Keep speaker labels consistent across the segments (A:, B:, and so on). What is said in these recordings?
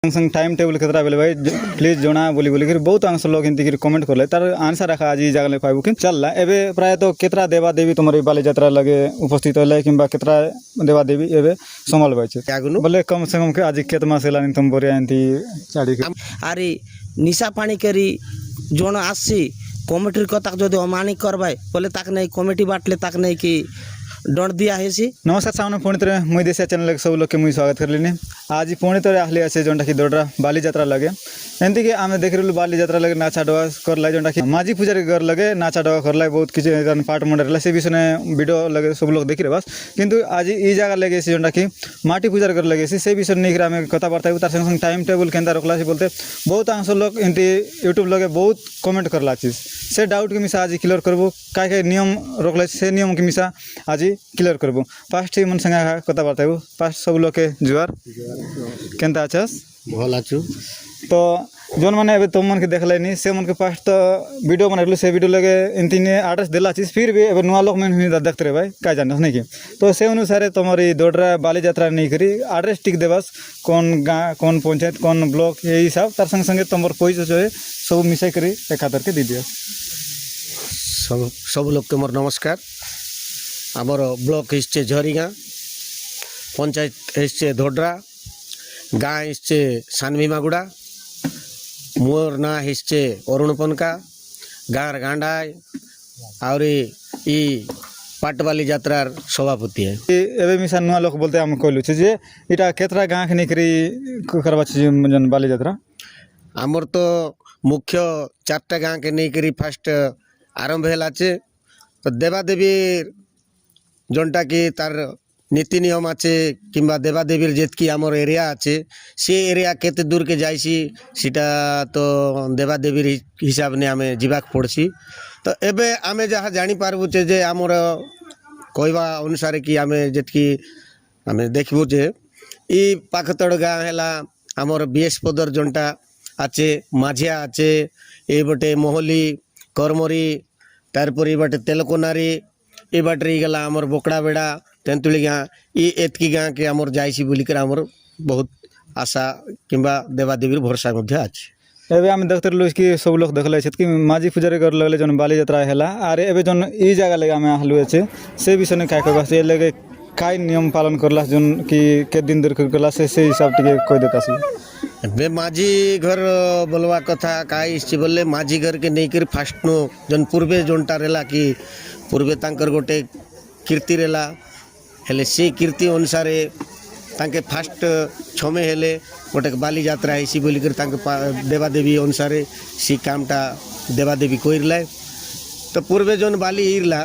A: संग time table केतरा बेले भाई प्लीज जना बोली बोली बहुत अंश लोग हिंदी कमेंट कर ले तार आंसर रखा आज जगह पाइबू कि चल एबे प्राय तो केतरा देवा देवी तुम्हारी बाली यात्रा लगे उपस्थित होले किंबा केतरा देवा देवी एबे संभाल बाइछे बोले कम से कम के आज केत मास हेलानी तुम बोरिया एंती चाडी
B: अरे निशा पानी करी जोन आसी कमिटीर कथा जदि अमानी करबाय बोले ताक नहीं कमिटी बाटले ताक नहीं कि दंड दिया है सी।
A: नमस्कार सामने पुणी थे मुई देशिया चैनल सब लोग के मुई स्वागत करलिनी आज पुणी थे आहली आसे जोटा कि दोडरा बाली यात्रा लगे एमती कि आम देख रही बाली यात्रा लगे नाचा डवा करला जोटा कि माझी पूजारी घर लगे नाचा डवा करला बहुत किसी पाठ मंडल से विषय में वीडियो लगे सब लोग देखी बस किंतु आज ये जगह लगे जोटा कि माटी पूजार कर लगे से विषय नहीं आम कथबार्ता तार संग टाइम टेबल केन्ता रखला बोलते बहुत अंश लोग एमती यूट्यूब लगे बहुत कमेंट करला चीज से डाउट के मिसा आज क्लियर करबो काय नियम रखला से नियम के मिसा आज क्लियर करबो फास्ट मन संगे कथबार्ता फास्ट सब लोग के जुआर केन्ता अच्छास
C: भल आछु
A: तो जोन मैंने अभी तुम मन के देख लेनी से मन के पास तो वीडियो बना से वीडियो लगे इनती एड्रेस दिला चीज फिर भी अब नुआ लोग में देखते रहे भाई क्या जान नहीं कि तो से अनुसार तुम्हारी दोडरा बाली यात्रा नहीं करी एड्रेस टिक देवास कौन गाँव कौन पंचायत कौन ब्लॉक यही हिसाब तार संगे संगे तुम पैसा जो है सब मिसाई करी एक हाथ के दी दिया
C: सब लोग के मोर नमस्कार आमर ब्लॉक हिस्से झरीगाँ पंचायत हिस्से धोडरा गाँ हिस्से सानभीमागुड़ा मोर ना हिस्से अरुण पनका गाँर गांडाय और ई पाटबाली यात्रार सभापति है
A: एवं मिसा नुआ लोग बोलते हम कहलु जे इटा केतरा गाँ के नहीं करवा जन बाली यात्रा
C: आमर तो मुख्य चारटा गाँ के नहीं करी फास्ट आरंभ है तो देवादेवी जोनटा कि तार नीति नियम आछे किंबा देवादेवीर जेतकी आमर एरिया आछे से एरिया केते दूर के जाइसी सीटा तो देवादेवीर हिसाब ने आमे जीवाक पड़सी तो एबे आमे जहाँ जानी पारबु जे आमर कहवा अनुसार कि आमे जेतकी आमे देखबु जे ई पाखतड़ गाँ हैला आमर बीएस पदर जोनटा आछे माझिया आछे ए बटे मोहली करमरी तारपर बाटे तेलकोनारी ए बाटे गला आमर बोकड़ा बेड़ा तेंतुली गाँ ये एतकी गाँ के आमर जाइसी बोलिकर आमर बहुत आशा किंबा देवादेवीर भरोसा मध्य आछे
A: एबे आम देखते रहो कि सब लोग देखले कि माझी पूजारी कर लगले जन बाली यात्रा हैला आरे एबे जन ई जगह लगे आमे आहलु छे से विषय ने काय कहबा से लगे काय नियम पालन करला जन कि के दिन दूर करला से हिसाब टिके कह देता से
C: बे माझी घर बोलवा कथा काय इस बोले माझी घर के नहीं कर फास्ट नो जन पूर्वे जोनटा रेला कि पूर्वे तांकर गोटे कीर्ति रेला हेले से कीर्ति अनुसार तांके फास्ट छमे हेले गोटे बाली यात्रा है बोलिकर देवादेवी अनुसार सी कामटा देवादेवी कोइरला तो पूर्वे जोन बाली इरला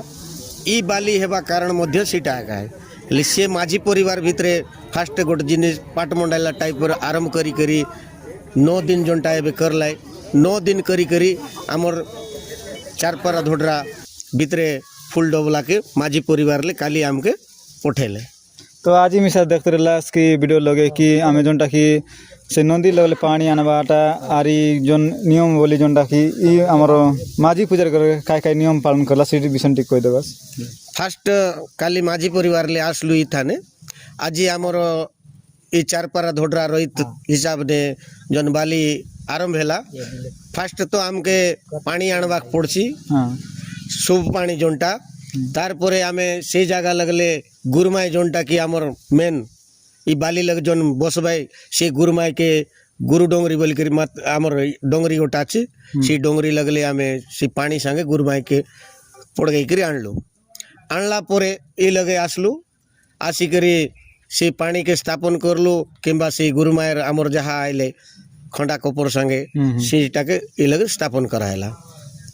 C: ई बाली हेबा कारण मध्य सीटा आगा है हेले से माझी परिवार भितरे फास्ट गोटे जिनिस पाट मंडाला टाइप आरंभ करी करी 9 दिन जोनटा एबे करला 9 दिन करी करी आमर चारपारा धोडरा भितरे फुल डबला के माझी परिवार ले काली आमके पठेले
A: तो आज ही मिसा देखते रहा कि वीडियो लगे कि आमे जोनटा कि से नदी लगले पानी आनबाटा आरी जोन नियम बोली जोनटा कि ई हमर माझी पूजा कर काय नियम पालन करला से विषय टिक कह देबस
C: फास्ट काली माझी परिवार ले आसलु ई थाने आज आमर ई चारपारा धोडरा रहित हिसाब ने जोन बाली आरंभ हैला फास्ट तो आमके पानी आनबाक पड़सी शुभ पानी जोनटा तारपरे आमे से जगह लगले गुरमाई जोनटा कि आमर मेन ई बाली लग जोन बसबाई से गुरमाई के गुरु डोंगरी बोलिकर मत आमर डोंगरी गोटा अच्छे से डोंगरी लगले आमे से पानी संगे गुरमाई के पड़ गई करी आणलु आणला परे ई लगे आसलु आसिकरी से पानी के स्थापन करलु किंबा से गुरुमायर आमर जहाँ आइले खंडा कपर संगे सेटा के ई लगे स्थापन करायला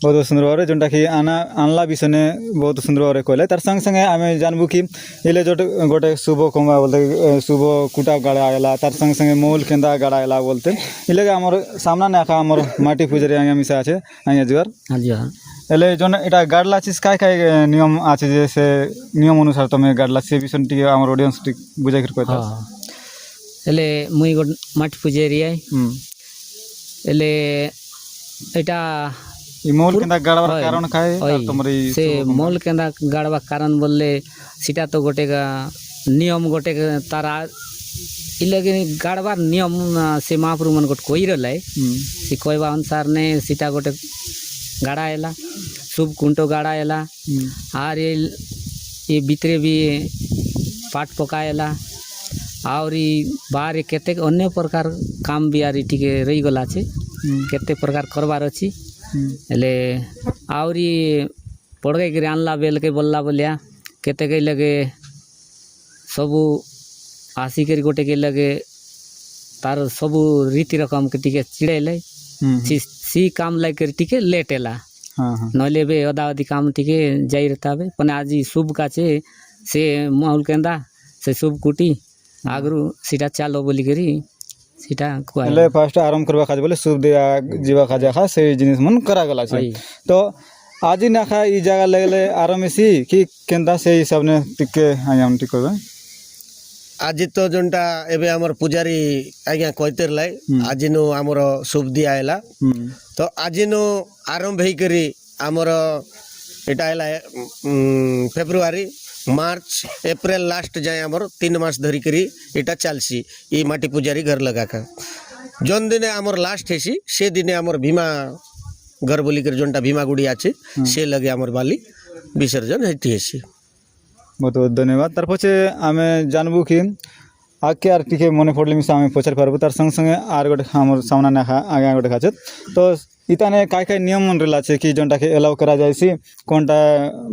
A: बहुत सुंदर भाव जोटा कि आनला विषय ने बहुत सुंदर भाव कहले तार संग संगे आम जानबू कि ये जो गोटे शुभ कमा बोलते शुभ कुटा गाड़ा आएला तार संग संगे मोल केंदा गाड़ा आएला बोलते ये लगे आमर सामना ने आखा आमर माटी पूजारी आगे मिसा आछे आगे जुआर
B: हाँ जी हाँ
A: एले जोन एटा गाड़ला चीज काय काय नियम आछे जे से नियम अनुसार तमे गाड़ला से विषय टिके आमर ऑडियंस टिक बुझाई कर कहता
B: एले मुई गो माटी पूजारी है एले एटा
A: मोल केंदा गाड़वार कारण काय तमरी
B: से मोल केंदा गाड़वा कारण बोलले सीटा तो गोटे नियम गोटे तारा
D: इ लगे गाड़बार नियम से महाप्रभु मन गोटे कही रहा से कहवा अनुसार ने सीटा गोटे गाड़ा हैला शुभ कुंटो गाड़ा हैला आर ये भितरे भी पाट पकाएला और बाहर केते अन्य प्रकार काम भी आर टिके रही गला छे केते प्रकार करबार अछि हेले आउरी पड़गे के आनला बेल के बोलला बोलिया केते के लगे सबू आसी कर गोटे के लगे तार सबू रीति रकम के टिके चिड़ेले सी काम लाग कर टिके लेट एला नले बे अदा अदी काम टिके जाई रहता बे पने आज शुभ काचे से माहौल केंदा से शुभ कुटी आगरू सीटा चालो बोली करी सीटा
A: हेले फास्ट आराम करबा खाज बोले शुभ दिया जीवा खाजा खा से जिनिस मन करा गला छे तो आज ना खा ई जगह लगले आरामेसी कि केंदा से हिसाब ने टिके आयाम टिकबे
C: आज तो जोंटा एबे हमर पुजारी आज्ञा कहते लाई आज नु हमर शुभ दिया हैला तो आज नु आरंभ हेई करी हमर एटा हैला फेब्रुआरी मार्च एप्रिल लास्ट जाए हमर 3 मास धरी करी एटा चलसी ई माटी पुजारी घर लगा का जोन दिने हमर लास्ट हेसी से दिने हमर भीमा घर बोली कर जोंटा भीमा गुड़ी आछे से लगे हमर बाली विसर्जन हेती हेसी
A: बहुत बहुत धन्यवाद तार पछे आमे जानबू कि आके आर टिके मने पड़ले मिसा आमे पचार पारबू तार संग संगे आर गोटे हमर सामना ना आगे गोटे खाचे तो इताने काय काय नियम मन रेला छे कि जोंटा के अलाउ करा जायसी कोनटा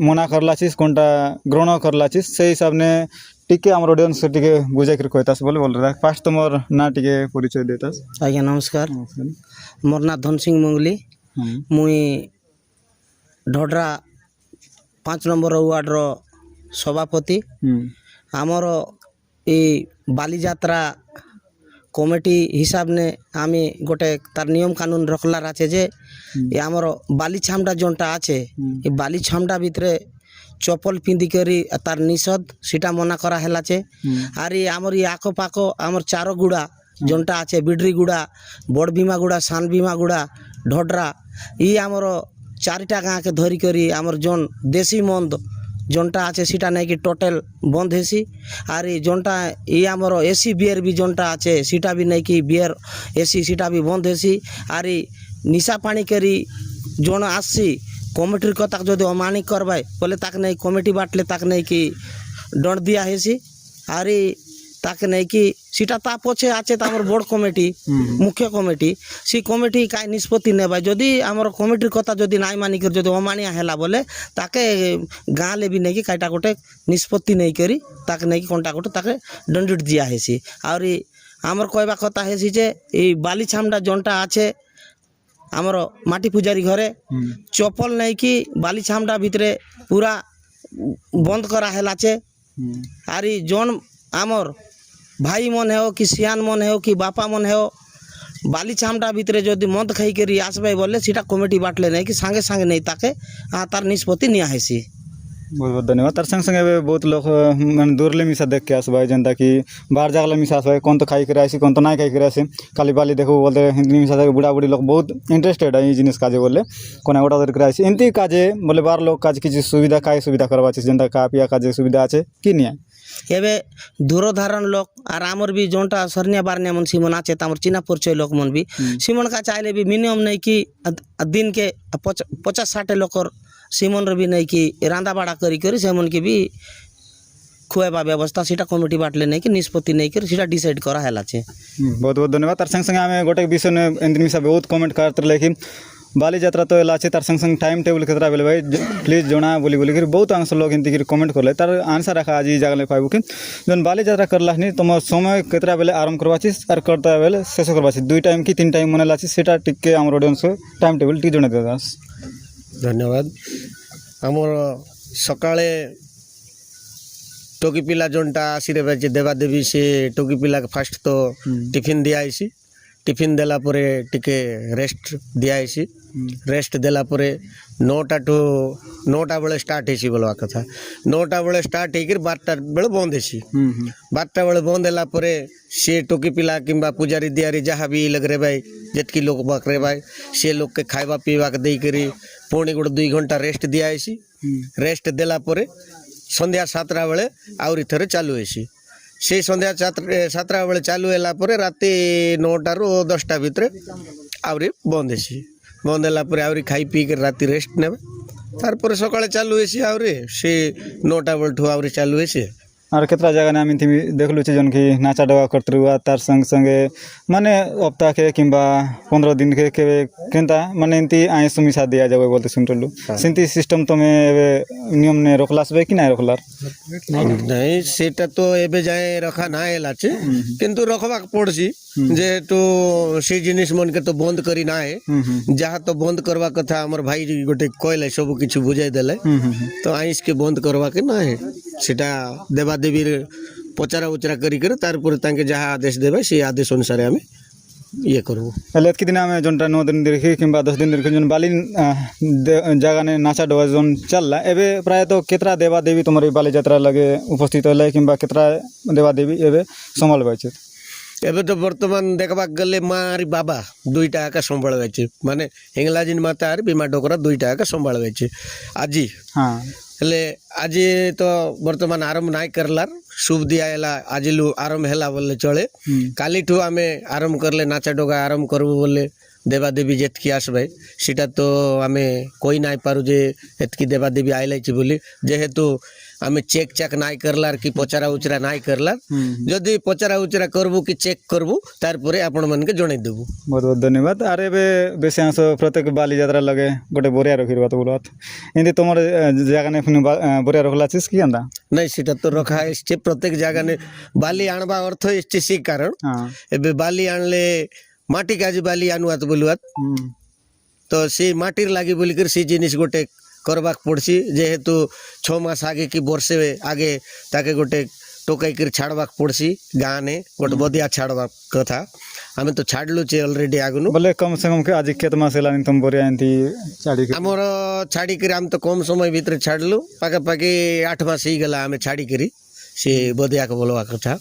A: मना करला छिस कोनटा ग्रहण करला छिस से हिसाब ने टिके हमर ऑडियंस टिके बुझाई कर कहतास बोले बोल रहा फास्ट तुमर ना टिके परिचय देतास
B: आज्ञा नमस्कार मोर ना धन सिंह मंगली मुई ढोडरा 5 नंबर वार्ड रो सभापति आमर ए बाली यात्रा कमिटी हिसाब ने आमी गोटे तार नियम कानून रखलार आछे जे ये आमर बाली छामडा जोंटा आछे ये बाली छामडा भितरे चपल पिंदी करी तार निषेध सीटा मना करा हेला छे आर ये आमर ये आको पाको आमर चारो गुड़ा जोंटा आछे बिडरी गुड़ा बड़ भीमा गुड़ा सान भीमा गुड़ा ढोडरा ये आमर चारिटा गाँ के धरी करी आमर जोन देसी मंद जोंटा आछे सीटा नहीं कि टोटल बंद हेसी आर जोंटा ये आमर एसी बियर भी जोंटा आछे सीटा भी नहीं कि बियर एसी सीटा भी बंद हेसी आर निशा पानी करी जोन आसी कमिटीर कथा जो अमानी करवाए बोले ताक नहीं कमिटी बाटले ताक नहीं कि दंड दिया हेसी आर ताके नहीं कि सीटा ता पछे आछे त हमर बोर्ड कमिटी मुख्य कमिटी सी कमिटी काय निष्पत्ति नेबाय जदि हमर कमिटीर कथा जदि नाइ मानि कर जदि अमानिया हेला बोले ताके गाँ ले भी नहीं कि काइटा गोटे निष्पत्ति नहीं करी ताके नहीं कि कोनटा गोटे ताके दंडित दिया हेसी और हमर कहबा कथा हेसी जे ए बाली छामडा जोंटा आछे हमर माटी पुजारी घरे चपल नहीं कि बाली छामडा भितरे पूरा बंद करा हेला छे आर जोन आमर भाई मन हो कि सियान मन हो कि बापा मन हो बाली छामडा भितरे जदि मद खाई करी आसबे बोले सीटा कमिटी बाटले नहीं कि सांगे सांगे नहीं ताके तार निष्पत्ति निया हेसी
A: बहुत बहुत धन्यवाद तार संग संगे बहुत लोग माने दूरले मिसा देख के आसबे जनता कि बाहर जागला मिसा आसबे कोन तो खाई करे आसी कोन तो ना खाई करे आसी खाली बाली देखो बोलते हिंदी मिसा बुढ़ा बुढ़ी लोग बहुत इंटरेस्टेड है जिनिस काजे बोले कोना गोटा धर करे आसी एंती काजे बोले बाहर लोग काज किछि सुविधा काय सुविधा करबा छै जनता का पिया काजे सुविधा আছে कि निया
B: एबे दूरधारण लोक और आमर भी जोंटा सरनिया बारनिया मन सिमन आछे तमर चिना परिचय लोक मन भी सिमन का चाहले भी मिनिमम नहीं कि दिन के 50-60 लोकर सिमन भी नहीं कि रांदा बाड़ा करी करी सेमन के भी खुएबा व्यवस्था सीटा कमिटी बाटले नहीं कि निष्पत्ति नहीं कर सीटा डिसाइड करा हेला छे
A: बहुत बहुत धन्यवाद तार संग संगे आमे गोटे विषय ने एंती मिसा बहुत कमेंट करते रहे कि बाली यात्रा तो एला तार संग संग टाइम टेबल केतरा बेले भाई प्लीज जोना बोली बोली कर बहुत अंश लोग एंती कमेंट करले तार आंसर रखा आज ई जगह पाइबू कि जोन बाली यात्रा करला नि तुम समय केतरा बेले आरंभ करवाछिस और करता बेले शेष करवाछिस 2 टाइम कि 3 टाइम मनेला छिस सेटा टिके हमर ऑडियंस टाइम टेबल टी जणे देदास
C: धन्यवाद हमर सकाळे टोकी पिला जोंटा आसीरे बाजे देवा देवी से टोकी पिला फास्ट तो टिफिन दिया आइसी टिफिन देला परे टिके रेस्ट दिया आइसी रेस्ट देला परे 9टा टू 9टा बेले स्टार्ट हेसी बोलवा कथा 9टा बेले स्टार्ट हेकर 12टा बेले बंद हेसी 12टा बेले बंद होला परे से टोकी पिला किंबा पुजारी दियारी जहाँ भी लग रे भाई जेतकी लोग बक रे भाई से लोग के खाइबा पीवा के देई करी पुणी गोटे 2 घंटा रेस्ट दिया आइसी रेस्ट देला परे संध्या 7टा बेले आउरी थरे चालू हेसी সেই সন্ধ্যা 7টা বেলে চালু ହେଲା ପରେ ରାତି 9টাରୁ 10ଟା ଭିତରେ ଆହୁରି ବନ୍ଦ ହେସି ବନ୍ଦ ହେଲା ପରେ ଆହୁରି ଖାଇ ପିଇକି ରାତି ରେଷ୍ଟ ନେବେ ତାରପରେ ସକାଳେ ଚାଲୁ ହେସି ଆହୁରି ସେ 9ଟା ବେଳଠୁ ଆହୁରି ଚାଲୁ ହେସି
A: और केतरा जगह ने आम देखलु छे जन की नाचा डवा करते हुआ तार संग संगे माने हप्ता के किंबा 15 दिन के केनता माने एंती आए सुमिसा दिया जाबे बोलते सुनटलु सेंती सिस्टम तमे एबे नियम ने रखलास बे कि ना रखलार
C: नहीं सेटा तो एबे जाए रखा ना हेला छे किंतु रखबा पड़सी जेहेतु से जिनिस मन के तो बंद करी ना है जहाँ तो बंद करवा कथा हमर भाई गोटे कहले सब किछु बुझाई देले तो आइस के बंद करवा के ना है सेटा देवा देवी पचारा उचरा करी करे तार पर तांके जहाँ आदेश देबे से आदेश अनुसार हमें ये करबो
A: पहले कि दिन में जोनटा 9 दिन देखि किंबा 10 दिन देखि जोन बाली जगह ने नाचा डवा जोन चलला एबे प्राय तो केतरा देवा देवी तुम्हारी बाली यात्रा लगे उपस्थित होले किंबा केतरा देवा देवी एबे संभालबे छै
C: एबे तो वर्तमान देखबा गले मारी बाबा दुईटा आका संभाळवे छे माने हिंगलाजिन माता आर बीमा डोकरा दुईटा आका संभाळवे छे आजी
A: हां
C: हेले आज तो वर्तमान आरंभ नाई करलार शुभ दिया हेला आजिलु आरंभ हेला बोले चले काली ठू आमे आरंभ करले नाचा डोगा आरंभ करबो बोले देवा देवी जेतकी आसबे सेटा तो आमे कोई नाई पारु जे एतकी देवा देवी आइलै छि बोली जेहेतु आमे चेक चेक नाई करलार कि पचारा उचरा नाई करलार जदि पचारा उचरा करबो कि चेक करबो तार परे आपण मन के जणाई देबो
A: बहुत बहुत धन्यवाद अरे बे बेसियांस प्रत्येक बाली यात्रा लगे गोटे बोरिया रखिरबा तो बोलत एंदी तमर जगह ने फुनी बोरिया रखला छिस कि अंदा
C: नहीं सेटा तो रखा है प्रत्येक जगह ने बाली आणबा अर्थ इष्टे सी कारण एबे बाली आणले माटी काजी बाली आनुआत बोलुआत तो से माटीर लागी बोलिकर से जिनिस गोटे करबाक पड़सी जेहेतु 6 मास आगे कि वर्षे आगे ताके गोटे टोकाई कर छाड़बाक पड़सी गाँ ने गोटे बदिया छाड़बाक कथा हमें तो छाड़लु छे ऑलरेडी आगनु
A: बोले कम से कम के आज केत मास हेलानी तुम बोरिया एंती छाड़ी के
C: हमर छाड़ी कर हम तो कम समय भीतर छाड़लु पाके पाके 8 मास ही गला हमें छाड़ी करी से बदिया के बोलवा कथा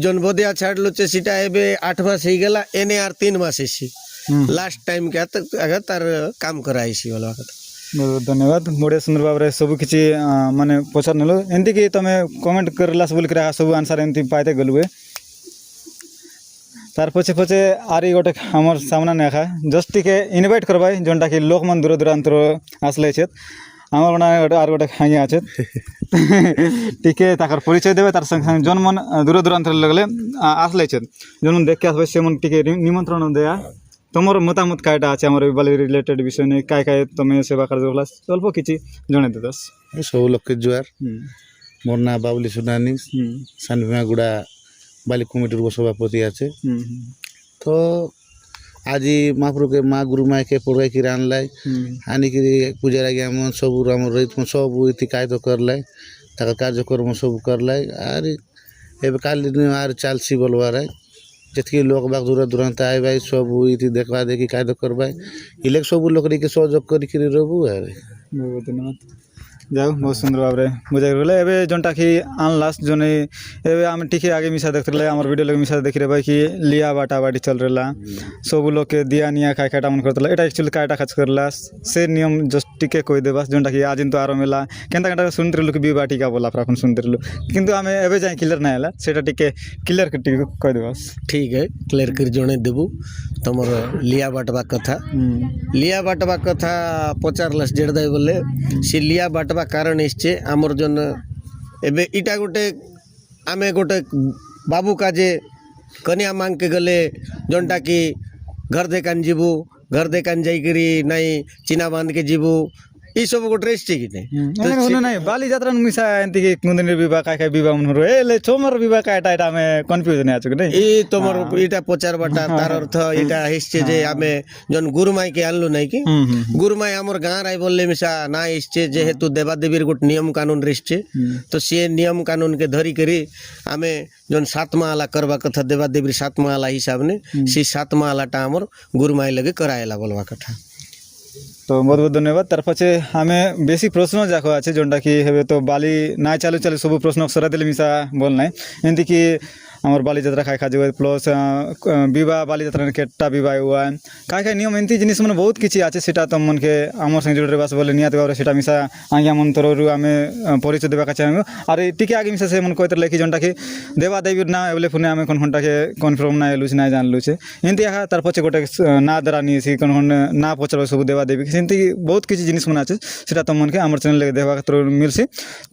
C: जोन बदिया छाड़लु छे सीटा एबे 8 मास ही गला एने आर 3 मास हेसी लास्ट टाइम के अगर तार काम कराइसी बोलवा कथा
A: बहुत धन्यवाद बड़े सुंदर भाव सब किसी माने पचार नेलो एंती कि तमे कमेंट करलास बोल कर सब आंसर एंती पाइते गलुए तार पछे पछे आरी गोटे हमर सामना ने खा जस्ट टिके इनवाइट करबाई जोनटा कि लोक मन दूर दूरांतर आसले छेत हमर बना आर गोटे खाइया আছে टिके ताकर परिचय देबे तार संग संग जोन मन दूर दूरांतर लगले आसले छेत जोन मन देख के आसबे से मन टिके निमंत्रण देया तमर मतामत कायटा আছে আমার বালি রিলেটেড বিষয় নিয়ে কাই কাই তুমি সেবা কার্য করলাস অল্প কিছু জনাই দেদাস
E: सब लोग के जुआर मोर ना बाबुली सुनानी सानभिमागुड़ा बाली कमिटर सभापति आछे तो आज महाप्रभु के माँ गुरु माँ के पढ़ाई कर आनलाई आनी कि पूजा लगे आम सब आम रही सब इति कायद करलाई ताका कार्यक्रम सब करलाई आर एबे काली आर चालसी बोलवार जितकी लोक बाग दूर दूरांत आए भाई सब इति देखवा देखी कायद करवाई इले सब लोग के सहयोग करी रहबू आर
A: बहुत धन्यवाद जाओ बहुत सुंदर भाव रे बुझाई गले एबे जोनटा कि आनलास जोने एबे हम टिके आगे मिसा देखले हमर वीडियो लगे मिसा देखि रहबे कि लिया बाटा बाटी चल रहला सब लोग के दिया निया खाय खाटा मन करतला एटा एक्चुअली काटा खच करला से नियम जस्ट टिके कोइ देबास जोनटा कि आजिन तो आरो मेला केनता केनता सुनतरलु कि बी बाटी का बोला अपन सुनतरलु किंतु हमें एबे जाय क्लियर ना हैला सेटा टिके क्लियर कर टिके कोइ देबास
C: ठीक है क्लियर कर जणे देबू तमर लिया बाटबा कथा पचारलस जेड़दाई बोले से लिया बाटबा कारण इसचे आमर जन एबे इटा गोटे आमे गोटे बाबू काजे कन्या मांग के गले जोनटा कि घर देकान जीबू घर देकान जाइकरी नहीं चिना बांध के जीबू ई सब गोटे रेस्ट कि नहीं
A: नहीं बाली यात्रा मिसा एंती कि कुंदनी विवाह काय विवाह मन रो एले छोमर विवाह काटा एटा में कंफ्यूजन आछु कि नहीं
C: ई तमर इटा पचार बाटा तार अर्थ इटा हिस्से जे आमे जन गुरुमाई के आनलु नहीं कि गुरुमाई हमर गां राय बोलले मिसा ना हिस्से जेहेतु देवा देवीर गोट नियम कानून रिस्चे तो से नियम कानून के धरी करी आमे जन 7 माला करबा कथा देवा देवीर 7 माला हिसाब ने सी 7 मालाटा हमर गुरुमाई लगे करायला बोलवा कथा
A: तो बहुत बहुत धन्यवाद तार पाछे हमें बेसी प्रश्न जाको আছে जोनटा कि हेबे तो बाली ना चालू चालू सब प्रश्न सरा देले मिसा बोल नाही एंती कि আমার বালিযাত্রা খাই খাজি প্লস বিবাহ বালিযাত্রা কেটটা বিবাহ হুয়া খাই খাই নিয়ম এমতি জিনিস মানে বহুত কিছু আছে সেটা তোমাকে আমার সঙ্গে জুড়ে বাস বলে নিয়াতে ভাবে সেটা মিশা আজ্ঞা মন তরফରୁ আমি পরিচয় দেওয়া চাহিবু আর টিকে আগে মিশা সে মনে কইতে লেখি যেটাকি দেবা দেবীর না বলে ফোনে আমি কোন ঘন্টাকে কনফার্ম না এলুছি না জানলুছে এমতি একা তার পছে গোটে না দ্বারা নিয়েছি কোন না পচারব সব দেবা দেবী সেমতি বহুত কিছু জিনিস মানে আছে সেটা তোমাকে আমার চ্যানেল দেওয়া মিলছি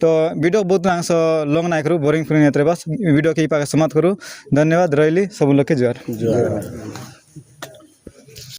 A: তো ভিডিও बहुत अंश लंग ना करूँ बोरिंग फ्री नहीं बस वीडियो के पाके समाप्त करूँ धन्यवाद रही सब लोग के जुआर।